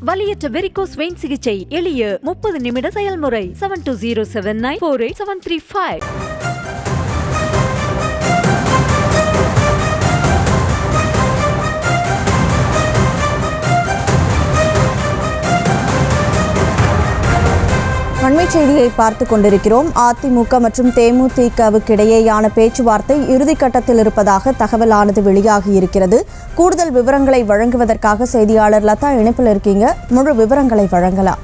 வலியற்ற varicose vein சிகிச்சை எளிய 30 நிமிட செயல்முறை. 7207948735. அண்மை செய்தியை பார்த்து கொண்டிருக்கிறோம். அதிமுக மற்றும் தேமுதிகவுக்கு இடையேயான பேச்சுவார்த்தை இறுதிக்கட்டத்தில் இருப்பதாக தகவலானது வெளியாகி இருக்கிறது. கூடுதல் விவரங்களை வழங்குவதற்காக செய்தியாளர் லதா இணைப்பில் இருக்கீங்க. முழு விவரங்களை வழங்கலாம்.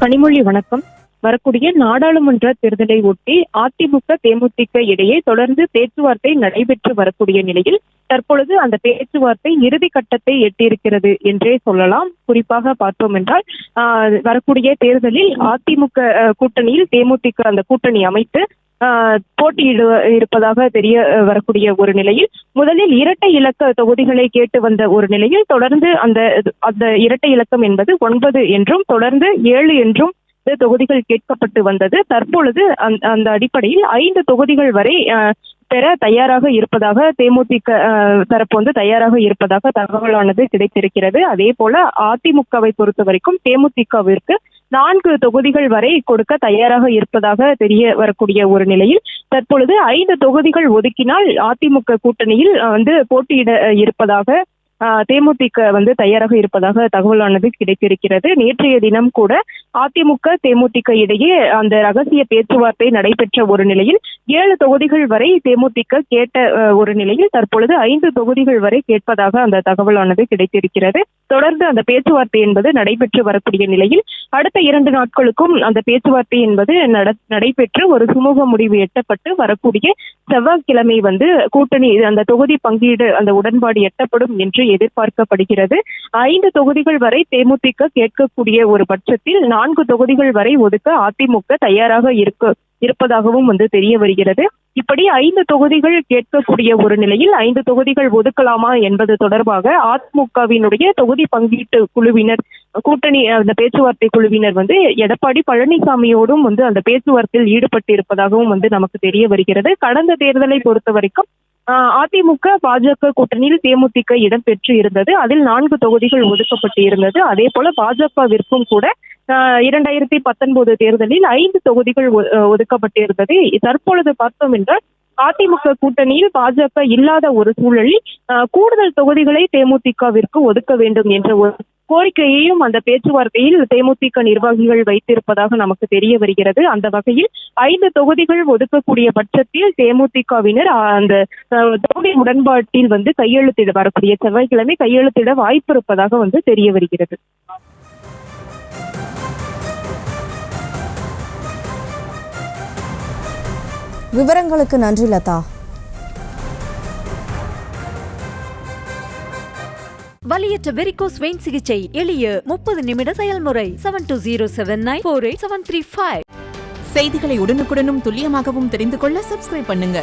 கனிமொழி, வணக்கம். வரக்கூடிய நாடாளுமன்ற தேர்தலை ஒட்டி அதிமுக தேமுதிக இடையே தொடர்ந்து பேச்சுவார்த்தை நடைபெற்று வரக்கூடிய நிலையில் தற்பொழுது அந்த பேச்சுவார்த்தை இறுதி கட்டத்தை எட்டியிருக்கிறது என்றே சொல்லலாம். குறிப்பாக பார்த்தோம் என்றால் வரக்கூடிய தேர்தலில் அதிமுக கூட்டணியில் தேமுதிக அந்த கூட்டணி அமைத்து போட்டியிட இருப்பதாக தெரிய வரக்கூடிய ஒரு நிலையில் முதலில் இரட்டை இலக்க தொகுதிகளை கேட்டு வந்த ஒரு நிலையில் தொடர்ந்து அந்த இரட்டை இலக்கம் என்பது 9 என்றும் தொடர்ந்து 7 என்றும் தொகுதிகள் கேட்கப்பட்டு வந்தது. தற்பொழுது அந்த அடிப்படையில் 5 தொகுதிகள் வரை பெற தயாராக இருப்பதாக தேமுதிக தரப்பு தயாராக இருப்பதாக தகவலானது கிடைத்திருக்கிறது. அதே போல அதிமுகவை பொறுத்த வரைக்கும் தேமுதிகவிற்கு 4 தொகுதிகள் வரை கொடுக்க தயாராக இருப்பதாக தெரிய வரக்கூடிய ஒரு நிலையில் தற்பொழுது 5 தொகுதிகள் ஒதுக்கினால் அதிமுக கூட்டணியில் போட்டியிட இருப்பதாக தேமுதிக தயாராக இருப்பதாக தகவலானது கிடைத்திருக்கிறது. நேற்றைய தினம் கூட அதிமுக தேமுதிக இடையே அந்த ரகசிய பேச்சுவார்த்தை நடைபெற்ற ஒரு நிலையில் 7 தொகுதிகள் வரை தேமுதிக கேட்ட ஒரு நிலையில் தற்பொழுது 5 தொகுதிகள் வரை கேட்பதாக அந்த தகவலானது கிடைத்திருக்கிறது. தொடர்ந்து அந்த பேச்சுவார்த்தை என்பது நடைபெற்று வரக்கூடிய நிலையில் அடுத்த 2 நாட்களுக்கும் அந்த பேச்சுவார்த்தை என்பது நடைபெற்று ஒரு சுமூக முடிவு எட்டப்பட்டு வரக்கூடிய செவ்வாய்க்கிழமை கூட்டணி அந்த தொகுதி பங்கீடு அந்த உடன்பாடு எட்டப்படும் என்று எதிர்பார்க்கப்படுகிறது. 5 தொகுதிகள் வரை தேமுதிக கேட்கக்கூடிய ஒரு பட்சத்தில் 4 தொகுதிகள் வரை ஒதுக்க அதிமுக தயாராக இருப்பதாகவும் தெரிய வருகிறது. இப்படி 5 தொகுதிகள் கேட்கக்கூடிய ஒரு நிலையில் 5 தொகுதிகள் ஒதுக்கலாமா என்பது தொடர்பாக அதிமுகவினுடைய தொகுதி பங்கீட்டு குழுவினர் கூட்டணி அந்த பேச்சுவார்த்தை குழுவினர் எடப்பாடி பழனிசாமியோடும் அந்த பேச்சுவார்த்தையில் ஈடுபட்டு இருப்பதாகவும் நமக்கு தெரிய வருகிறது. கடந்த தேர்தலை பொறுத்த வரைக்கும் அதிமுக பாஜக கூட்டணியில் தேமுதிக இடம் பெற்று இருந்தது. அதில் 4 தொகுதிகள் ஒதுக்கப்பட்டு இருந்தது. அதே போல பாஜகவிற்கும் கூட 2019 தேர்தலில் 5 தொகுதிகள் ஒதுக்கப்பட்டிருந்தது. தற்பொழுது பார்த்தோம் என்றால் அதிமுக கூட்டணியில் பாஜக இல்லாத ஒரு சூழலில் கூடுதல் தொகுதிகளை தேமுதிகவிற்கு ஒதுக்க வேண்டும் என்ற ஒரு கோரிக்கையையும் அந்த பேச்சுவார்த்தையில் தேமுதிக நிர்வாகிகள் வைத்திருப்பதாக நமக்கு தெரிய வருகிறது. அந்த வகையில் 5 தொகுதிகள் ஒதுக்கக்கூடிய பட்சத்தில் தேமுதிகவினர் அந்த தொகுதி உடன்பாட்டில் கையெழுத்திட வரக்கூடிய செவ்வாய்க்கிழமை கையெழுத்திட வாய்ப்பு இருப்பதாக தெரிய வருகிறது. விவரங்களுக்கு நன்றி லதா. வலியற்ற வெரிகோஸ் வெயின் சிகிச்சை எளிய 30 நிமிட செயல்முறை. 7207948735. செய்திகளை உடனுக்குடனும் துல்லியமாகவும் தெரிந்து கொள்ள சப்ஸ்கிரைப் பண்ணுங்க.